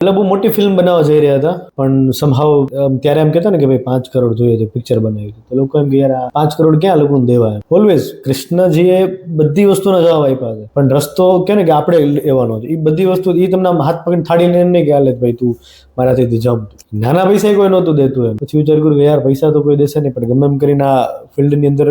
એટલે બહુ મોટી ફિલ્મ બનાવવા જઈ રહ્યા હતા, પણ સમહાવ ત્યારે એમ કહેતા ને કે ભાઈ 5 કરોડ જોઈએ છે પિક્ચર બનાવી, તો લોકો એમ કે યાર આ 5 કરોડ ક્યાં લોકોને દેવા. ઓલવેઝ કૃષ્ણજીએ બધી વસ્તુના જવાબ આપ્યા છે, પણ રસ્તો કે ને કે આપણે લેવાનો છે. એ બધી વસ્તુ એ તમને હાથ પકડીને થાળી લઈને નહીં કે હાલે ભાઈ તું મારાથી જમ્પ. નાના પૈસા કોઈ નહોતું દેતું એમ. પછી વિચાર કર્યું કે યાર પૈસા તો કોઈ દેશે નહીં, પણ ગમે એમ કરીને આ ફિલ્ડની અંદર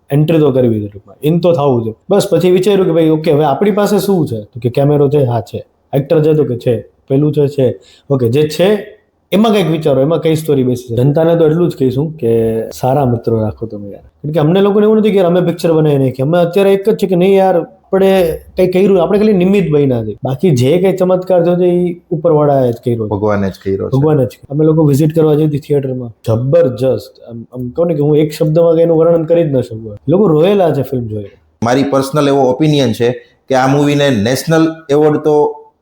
એન્ટ્રી તો કરવી છે, ટૂંકમાં ઇન તો થવું છે. બસ પછી વિચાર્યું કે ભાઈ ઓકે હવે આપણી પાસે શું છે, તો કે કેમેરો છે, હા છે, એક્ટર છે તો કે છે, પેલું છે, ઓકે જે છે એમાં કંઈક વિચારો, એમાં કઈ સ્ટોરી બેસી છે. જનતાને તો એટલું જ કહીશું કે સારા મિત્રો રાખો તમે યાર, કારણ કે અમને લોકોને એવું નથી કે અમે પિક્ચર બનાવી નાખીએ. અમે અત્યારે એક જ છે કે નહીં યાર આપણે કઈ કર્યું, આપણે ખાલી નિમિત્ત બન્યા છે. બાકી જે કઈ ચમત્કાર થયો છે એ ઉપરવાળાએ જ કર્યો, ભગવાને જ કર્યો, ભગવાને જ. અમે લોકો વિઝિટ કરવા જઈ હતી થિયેટરમાં, જબરજસ્ત. આમ કહું ને કે હું એક શબ્દમાં એનું વર્ણન કરી જ ન શકું. લોકો રોયેલા છે ફિલ્મ જોઈ. મારી પર્સનલ એવો ઓપિનિયન છે કે આ મૂવીને નેશનલ એવોર્ડ તો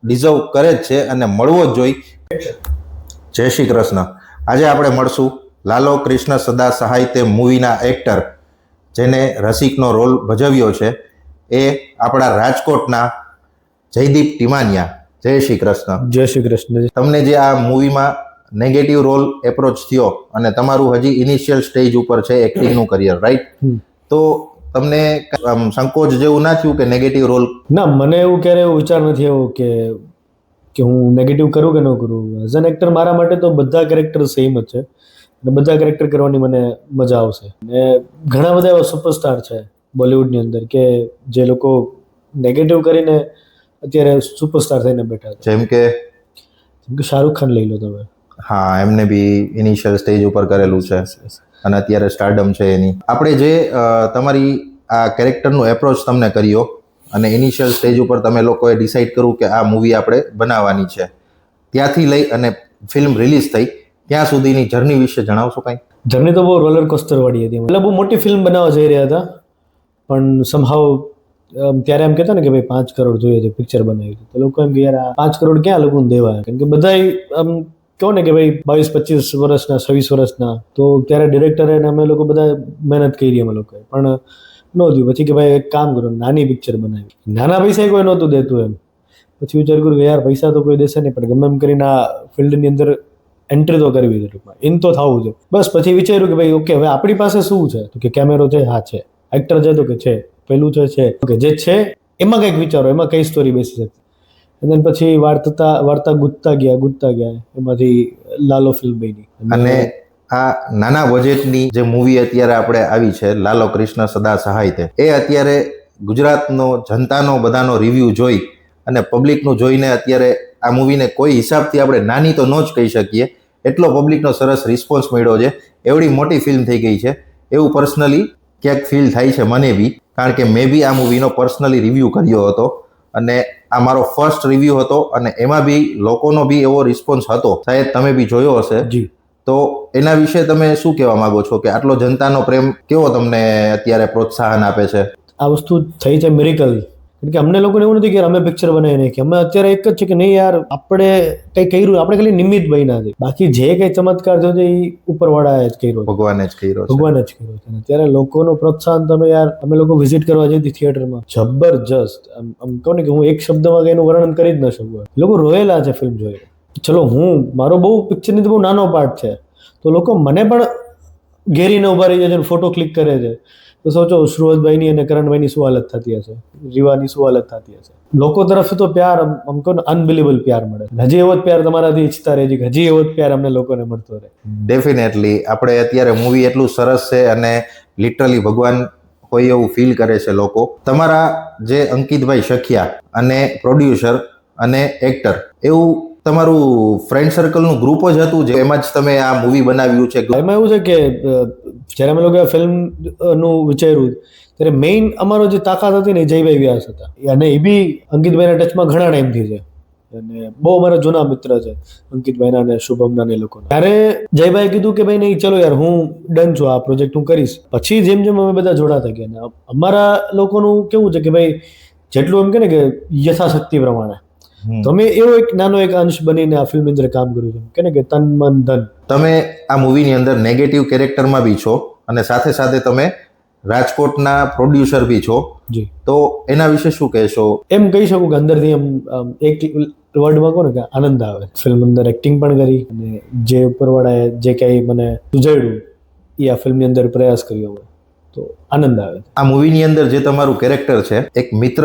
ડિઝર્વ કરે જ છે અને મળવો જ જોઈએ. જય શ્રી કૃષ્ણ. આજે આપણે મળશું લાલો કૃષ્ણ સદા સહાય તે મૂવીના એક્ટર જેને રસિકનો રોલ ભજવ્યો છે, એ આપણા રાજકોટના જયદીપ ટીમાનિયા. જય શ્રી કૃષ્ણ. જય શ્રી કૃષ્ણ. તમને જે આ મૂવીમાં નેગેટિવ રોલ એપ્રોચ થયો અને તમારું હજી ઇનિશિયલ સ્ટેજ ઉપર છે એક્ટિંગનું કરિયર, રાઈટ? તો તમને સંકોચ જેવું ના થયું કે નેગેટિવ રોલ? ના, મને એવું ક્યારે એવો વિચાર નથી આવ્યો કે હું નેગેટિવ કરું કે ન કરું. એઝ એન એક્ટર મારા માટે તો બધા કેરેક્ટર સેમ જ છે અને બધા કેરેક્ટર કરવાની મને મજા આવશે. ને ઘણા બધા એવા સુપરસ્ટાર છે બોલિવૂડની અંદર કે જે લોકો નેગેટિવ કરીને અત્યારે સુપરસ્ટાર થઈને બેઠા છે. જેમ કે શાહરુખ ખાન લઈ લો તમે. હા, એમને બી ઇનિશિયલ સ્ટેજ ઉપર કરેલું છે અને અત્યારે સ્ટારડમ છે એની. આપણે જે તમારી આ કેરેક્ટરનું એપ્રોચ તમને કર્યો અને ઇનિશિયલ સ્ટેજ ઉપર તમે લોકોએ ડિસાઈડ કર્યું કે આ મૂવી આપણે બનાવવાની છે, ત્યાંથી લઈ અને ફિલ્મ રિલીઝ થઈ ત્યાં સુધીની જર્ની વિશે જણાવશો કાંઈ? જર્ની તો બહુ રોલર કોસ્ટર વાળી હતી. એટલે બહુ મોટી ફિલ્મ બનાવવા જઈ રહ્યા હતા, પણ સમહાવ ત્યારે એમ કહેતા ને કે ભાઈ 5 કરોડ જોઈએ છે પિક્ચર બનાવી, તો લોકો એમ કે યાર આ 5 કરોડ ક્યાં લોકોને દેવા. કારણ કે બધા આમ કહો ને કે ભાઈ 22-25 વર્ષના, 26 વર્ષના, તો ત્યારે ડિરેક્ટરે અને અમે લોકો બધા મહેનત કરી અમે લોકોએ, પણ ન થયું. પછી કે ભાઈ એક કામ કરો, નાની પિક્ચર બનાવી. નાના પૈસા કોઈ નહોતું દેતું એમ. પછી વિચાર કર્યું કે યાર પૈસા તો કોઈ દેશે નહીં, પણ ગમે એમ કરીને આ ફિલ્ડની અંદર એન્ટ્રી તો કરવી છે, ટૂંકમાં ઇન તો થવું છે. બસ પછી વિચાર્યું કે ભાઈ ઓકે હવે આપણી પાસે શું છે, તો કે કેમેરો છે, હા છે, એક્ટર છે તો કે છે, પેલું છે, ઓકે જે છે એમાં કંઈક વિચારો, એમાં કઈ સ્ટોરી બેસી શકે. અને પછી વાર્તા ગુંજતા ગયા, એમાંથી લાલો ફિલ્મ બની. અને આ નાના બજેટની જે મૂવી અત્યારે આપણે આવી છે લાલો કૃષ્ણ સદા સહાય તે, એ અત્યારે ગુજરાતનો જનતાનો બધાનો રિવ્યૂ જોઈ અને પબ્લિકનું જોઈને અત્યારે આ મૂવીને કોઈ હિસાબથી આપણે નાની તો ન જ કહી શકીએ, એટલો પબ્લિકનો સરસ રિસ્પોન્સ મળ્યો છે. એવડી મોટી ફિલ્મ થઈ ગઈ છે એવું પર્સનલી ક્યાંક ફીલ થાય છે મને બી, કારણ કે મેં બી આ મૂવીનો પર્સનલી રિવ્યૂ કર્યો હતો અને આ મારો ફર્સ્ટ રિવ્યૂ હતો અને એમાં બી લોકોનો બી એવો રિસ્પોન્સ હતો, શાયદ તમે બી જોયો હશે. તો એના વિશે તમે શું કહેવા માંગો છો કે આટલો જનતાનો પ્રેમ કેવો તમને અત્યારે પ્રોત્સાહન આપે છે? આ વસ્તુ થઈ છે મિરેકલ. કારણ કે અમને લોકોને એવું નથી કે અમે પિક્ચર બનાવી નાખીએ. અમે અત્યારે એક જ છે કે નહીં યાર આપણે કઈ કર્યું, આપણે ખાલી નિમિત્ત બન્યા છે. બાકી જે કઈ ચમત્કાર થયો છે એ ઉપરવાળાએ જ કર્યો, ભગવાને જ કર્યો, ભગવાને જ કર્યો છે. અત્યારે લોકોનું પ્રોત્સાહન તમે યાર, અમે લોકો વિઝિટ કરવા જઈ હતી થિયેટરમાં, જબરજસ્ત. આમ કહું ને કે હું એક શબ્દમાં એનું વર્ણન કરી જ ન શકું. લોકો રોયેલા છે ફિલ્મ જોઈ. ચલો મારો બહુ પિક્ચરની તો બહુ નાનો પાર્ટ છે, તો લોકો મને પણ ઘેરીને ઉભા રહી જાય છે, ફોટો ક્લિક કરે છે. તો સોચો સુરજભાઈની અને કરણભાઈની શું હાલત થતી હશે, રીવાની શું હાલત થતી હશે. લોકો તરફથી તો પ્યાર આમ કહો ને અનબિલીવેબલ પ્યાર મળે. હજી એવો જ પ્યાર તમારાથી ઈચ્છતા રહે છે, હજી એવો જ પ્યાર અમને લોકોને મળતો રહે. ડેફિનેટલી આપણે અત્યારે મૂવી એટલું સરસ છે અને લિટરલી ભગવાન હોય એવું ફીલ કરે છે લોકો. તમારા જે અંકિતભાઈ સખિયા અને પ્રોડ્યુસર અને એક્ટર, એવું તમારું ફ્રેન્ડ સર્કલનું ગ્રુપ જ હતું જે એમાં જ તમે આ મૂવી બનાવ્યું છે? એમાં એવું છે કે જ્યારે અમે લોકો ફિલ્મનું વિચાર્યું ત્યારે મેઇન અમારો જે તાકાત હતી ને એ જયભાઈ વ્યાસ હતા, અને એ બી અંકિતભાઈના ટચમાં ઘણા ટાઈમથી છે અને બહુ અમારા જૂના મિત્ર છે અંકિતભાઈના અને શુભમના ને લોકો. ત્યારે જયભાઈ કીધું કે ભાઈ નહીં ચલો યાર હું ડન છું, આ પ્રોજેક્ટ હું કરીશ. પછી જેમ જેમ અમે બધા જોડાતા ગયા, અમારા લોકોનું કેવું છે કે ભાઈ જેટલું એમ કે ને કે યથાશક્તિ પ્રમાણે તમે એવો એક નાનો એક અંશ બનીને આ ફિલ્મની અંદર કામ કર્યું છે કે તન મન ધન. તમે આ મૂવીની અંદર નેગેટિવ કેરેક્ટરમાં બી છો અને સાથે સાથે તમે રાજકોટના પ્રોડ્યુસર બી છો, તો એના વિશે શું કહેશો? એમ કહી શકું કે અંદરથી એમ એક વર્ડમાં કહો ને કે આનંદ આવે. ફિલ્મ અંદર એક્ટિંગ પણ કરી અને જે ઉપરવાળાએ જે કંઈ મને સુઝાડ્યું એ આ ફિલ્મની અંદર પ્રયાસ કર્યો હોય તો આનંદ આવે. આ મૂવીની અંદર જે તમારું કેરેક્ટર છે, એક મિત્ર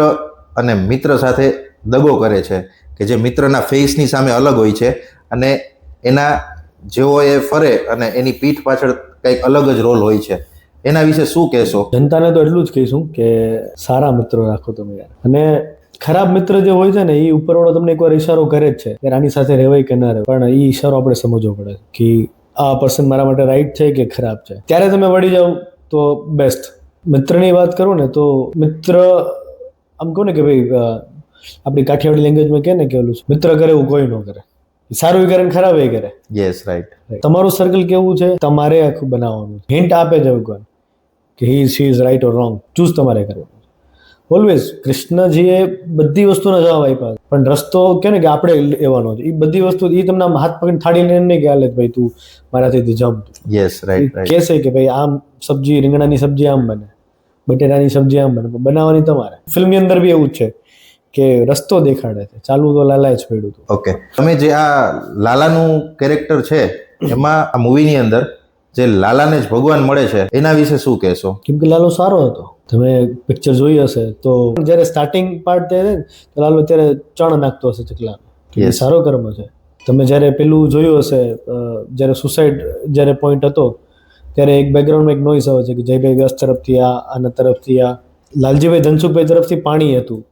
અને મિત્ર સાથે દગો કરે છે, કે જે મિત્રના ફેસની સામે અલગ હોય છે અને એના જેવો એ ફરે અને એની પીઠ પાછળ કંઈક અલગ જ રોલ હોય છે. એના વિશે શું કહેશો? જનતાને તો એટલું જ કહીશું કે સારા મિત્રો રાખો તમે યાર. અને ખરાબ મિત્ર જે હોય છે ને એ ઉપરવાળો તમને એકવાર ઈશારો કરે જ છે કે આની સાથે રહેવાય કે ના રહેવાય, પણ એ ઈશારો આપણે સમજવો પડે કે આ પર્સન મારા માટે રાઈટ છે કે ખરાબ છે. ત્યારે તમે વળી જાઓ તો બેસ્ટ. મિત્રની વાત કરું ને તો મિત્ર આમ કહું ને કે ભાઈ આપણી કાઠિયાવાડી લેંગ્વેજમાં કહે ને કે ઓલું મિત્ર કરે એવું કોઈ ન કરે. સારું કરે ને ખરાબ એ કરે. Yes, right. તમારું સર્કલ કેવું છે તમારે આખું બનાવવાનું. હિન્ટ આપે છે ભગવાન કે she is right or wrong, choose તમારે કરવાનું. ઓલવેઝ કૃષ્ણજીએ બધી વસ્તુના જવાબ આપ્યા, પણ રસ્તો કે ને કે આપણે લેવાનો છે. એ બધી વસ્તુ એ તમને હાથ પકડીને થાળી લઈને નહીં કે હાલે ભાઈ તું મારાથી જમ. Yes, right. કહેશે કે ભાઈ આમ સબ્જી, રીંગણાની સબ્જી આમ બને, બટેટાની સબ્જી આમ બને, બનાવવાની તમારે. ફિલ્મની અંદર બી એવું જ છે કે રસ્તો દેખાડે છે, ચાલવું તો લાલાએ જ પડ્યું હતું. ઓકે, તમે જે આ લાલાનું કેરેક્ટર છે એમાં આ મૂવીની અંદર જે લાલાને જ ભગવાન મળે છે એના વિશે શું કહેશો? કેમ કે લાલો સારો હતો. તમે પિક્ચર જોઈ હશે તો જ્યારે સ્ટાર્ટિંગ પાર્ટ થાય ને તો લાલો ત્યારે ચણ નાખતો હશે ચકલા. એ સારો કર્મ છે. તમે જ્યારે પેલું જોયું હશે જ્યારે સુસાઇડ જ્યારે પોઈન્ટ હતો ત્યારે એક બેકગ્રાઉન્ડમાં એક નોઈસ આવે છે કે જયભાઈ વ્યાસ તરફથી આના તરફથી આ લાલજીભાઈ ધનસુખભાઈ તરફથી પાણી હતું.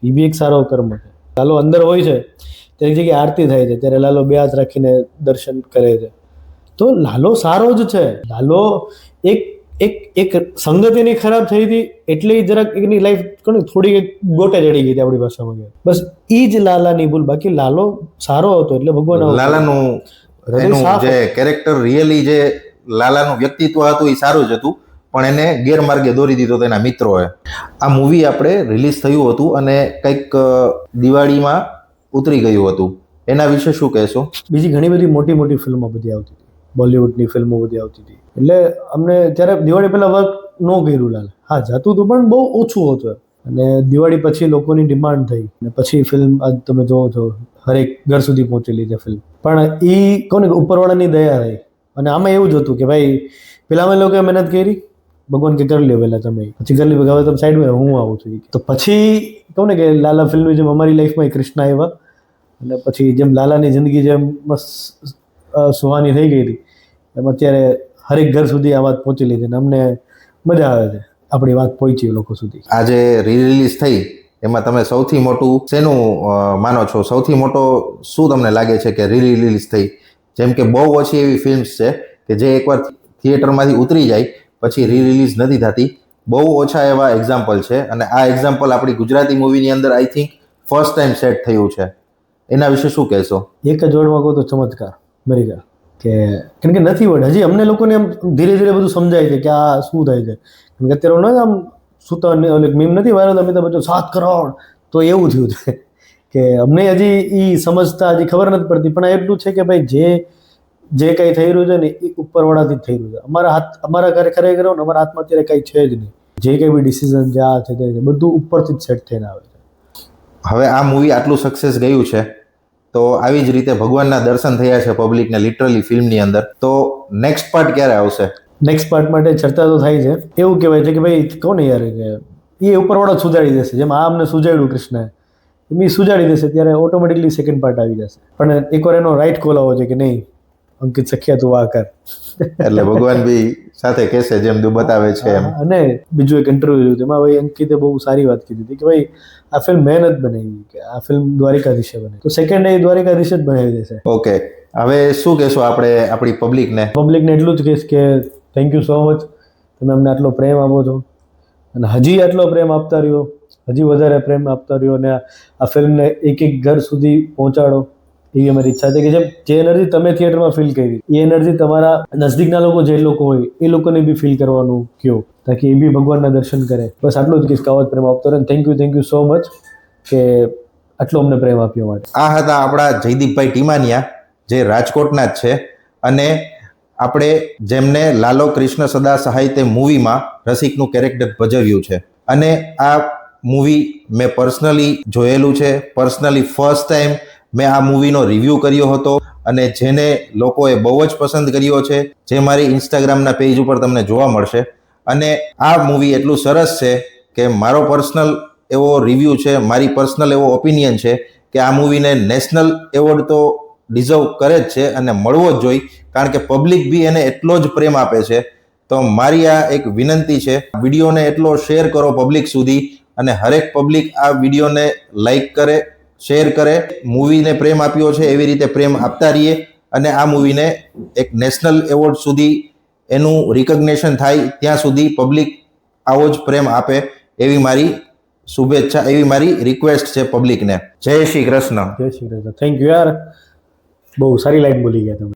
એ બી એક સારો કર્મ છે. લાલો અંદર હોય છે તેની જગ્યાએ આરતી થાય છે ત્યારે લાલો બે હાથ રાખીને દર્શન કરે છે. તો લાલો સારો જ છે. લાલો એક એક એક સંગત એની ખરાબ થઈ હતી એટલે જરાક એની લાઈફ કોને થોડી ગોટે ચડી ગઈ હતી આપણી ભાષામાં. બસ એ જ લાલાની ભૂલ. બાકી લાલો સારો હતો એટલે ભગવાન લાલાનું એનું જે કેરેક્ટર રિયલી જે લાલાનું વ્યક્તિત્વ હતું એ સારું જ હતું, પણ એને ગેરમાર્ગે દોરી દીધો તેના મિત્રોએ. આ મૂવી આપણે રિલીઝ થયું હતું અને કંઈક દિવાળીમાં ઉતરી ગયું હતું. એના વિશે શું કહેશો? બીજી ઘણી બધી મોટી મોટી ફિલ્મો બધી આવતી હતી, બોલિવૂડની ફિલ્મો બધી આવતી હતી. એટલે અમને ત્યારે દિવાળી પહેલા વર્ક ન કર્યું લાલ. હા જતું હતું પણ બહુ ઓછું હતું. અને દિવાળી પછી લોકોની ડિમાન્ડ થઈ અને પછી ફિલ્મ આજ તમે જોવો છો હરેક ઘર સુધી પહોંચેલી છે ફિલ્મ. પણ એ કહો ને ઉપરવાળાની દયા રહી. અને આમાં એવું જ હતું કે ભાઈ પેલા અમે લોકોએ મહેનત કરી, ભગવાન કે કરી લ્યો પહેલાં તમે, પછી કરી લ્યો હવે તમે સાઈડમાં હું આવું છું. તો પછી કહું ને કે લાલા ફિલ્મની જેમ અમારી લાઈફમાં કૃષ્ણ આવ્યા અને પછી જેમ લાલાની જિંદગી જેમ મસ્ત સુહાની થઈ ગઈ હતી એમ અત્યારે હરેક ઘર સુધી આ વાત પહોંચી લીધી અને અમને મજા આવે છે આપણી વાત પહોંચી લોકો સુધી. આજે રિલીઝ થઈ એમાં તમે સૌથી મોટું શેનું માનો છો? સૌથી મોટો શું તમને લાગે છે કે રિલીઝ થઈ? જેમ કે બહુ ઓછી એવી ફિલ્મ્સ છે કે જે એકવાર થિયેટરમાંથી ઉતરી જાય પછી રિલીઝ નથી થતી. બહુ ઓછા એવા એક્ઝામ્પલ છે અને આ એક્ઝામ્પલ આપણી ગુજરાતી મૂવીની અંદર I think first time set થયું છે. એના વિશે શું કહેશો? એક જ વર્ડમાં કહું તો ચમત્કાર. બરાબર કે કેમ કે નથી વર્ડ. હજી અમને લોકોને એમ ધીરે ધીરે બધું સમજાય છે કે આ શું થાય છે. કેમ કે અત્યારે આમ સુતા મીમ નથી વાયરલ અમિતાભ બચ્ચન 7 કરોડ તો એવું થયું છે કે અમને હજી એ સમજતા હજી ખબર નથી પડતી. પણ એટલું છે કે ભાઈ જે કંઈ થઈ રહ્યું છે ને એ ઉપરવાળાથી જ થઈ રહ્યું છે. અમારા ખરેખર અમારા હાથમાં અત્યારે કંઈ છે જ નહીં. જે કંઈ બી ડિસિઝન જે આ છે તે બધું ઉપરથી જ સેટ થઈને આવે છે. હવે આ મૂવી આટલું સક્સેસ ગયું છે તો આવી જ રીતે ભગવાનના દર્શન થયા છે પબ્લિકને લિટરલી ફિલ્મની અંદર. તો નેક્સ્ટ પાર્ટ ક્યારે આવશે? નેક્સ્ટ પાર્ટ માટે ચર્ચા તો થાય છે. એવું કહેવાય છે કે ભાઈ કોને યાર કે એ ઉપરવાળો સુધારી દેશે. જેમ આ અમને સુજાડ્યું કૃષ્ણએ એમ એ સુજાડી દેશે ત્યારે ઓટોમેટિકલી સેકન્ડ પાર્ટ આવી જશે. પણ એકવાર એનો રાઈટ કોલ આવો છે કે નહીં અંકિત સખિયા તું આ કર એટલે ભગવાન બી સાથે કહેશે જેમ તું બતાવે છે એમ. અને બીજું એક ઇન્ટરવ્યુ જોયું તેમાં ભાઈ અંકિતે બહુ સારી વાત કીધી હતી કે ભાઈ આ ફિલ્મ મહેનત બનાવી કે આ ફિલ્મ દ્વારિકાધીશે બને તો સેકન્ડ એ દ્વારિકાધીશ જ બનાવી દેશે. ઓકે, હવે શું કહેશો આપણે આપણી પબ્લિકને એટલું જ કહીશ કે થેન્ક યુ સો મચ. તમે અમને આટલો પ્રેમ આપો છો અને હજી આટલો પ્રેમ આપતા રહ્યો, હજી વધારે પ્રેમ આપતા રહ્યો અને આ ફિલ્મને એક એક ઘર સુધી પહોંચાડો એવી અમારી ઈચ્છા છે કે જે એનર્જી તમે થિયેટરમાં ફીલ કરી એ એનર્જી તમારા નજદીકના લોકો જે લોકો હોય એ લોકોને બી ફીલ કરવાનું કહો તાકી એ બી ભગવાનના દર્શન કરે. બસ આટલું જ કહીશ કે આવો જ પ્રેમ આપતો રહે. થેન્ક યુ સો મચ કે આટલો અમને પ્રેમ આપ્યો માટે. આ હતા આપણા જયદીપભાઈ ટીમાનિયા જે રાજકોટના જ છે અને આપણે જેમને લાલો કૃષ્ણ સદા સહાય તે મૂવીમાં રસિકનું કેરેક્ટર ભજવ્યું છે. અને આ મૂવી મેં પર્સનલી જોયેલું છે. પર્સનલી ફર્સ્ટ ટાઈમ મેં આ મૂવીનો રિવ્યૂ કર્યો હતો અને જેને લોકોએ બહુ જ પસંદ કર્યો છે, જે મારી ઇન્સ્ટાગ્રામના પેજ ઉપર તમને જોવા મળશે. અને આ મૂવી એટલું સરસ છે કે મારો પર્સનલ એવો રિવ્યૂ છે, મારી પર્સનલ એવો ઓપિનિયન છે કે આ મૂવીને નેશનલ એવોર્ડ તો ડિઝર્વ કરે જ છે અને મળવો જ જોઈએ, કારણ કે પબ્લિક બી એને એટલો જ પ્રેમ આપે છે. તો મારી આ એક વિનંતી છે, વિડીયોને એટલો શેર કરો પબ્લિક સુધી અને હરેક પબ્લિક આ વિડીયોને લાઈક કરે, શેર કરે. મૂવીને પ્રેમ આપ્યો છે એવી રીતે પ્રેમ આપતા રહીએ અને આ મૂવીને એક નેશનલ એવોર્ડ સુધી એનું રિકગ્નેશન થાય ત્યાં સુધી પબ્લિક આવો જ પ્રેમ આપે એવી મારી શુભેચ્છા, એવી મારી રિક્વેસ્ટ છે પબ્લિકને. જય શ્રી કૃષ્ણ. જય શ્રી કૃષ્ણ. થેન્ક યુ યાર, બહુ સારી લાઈન બોલી ગયા તમે.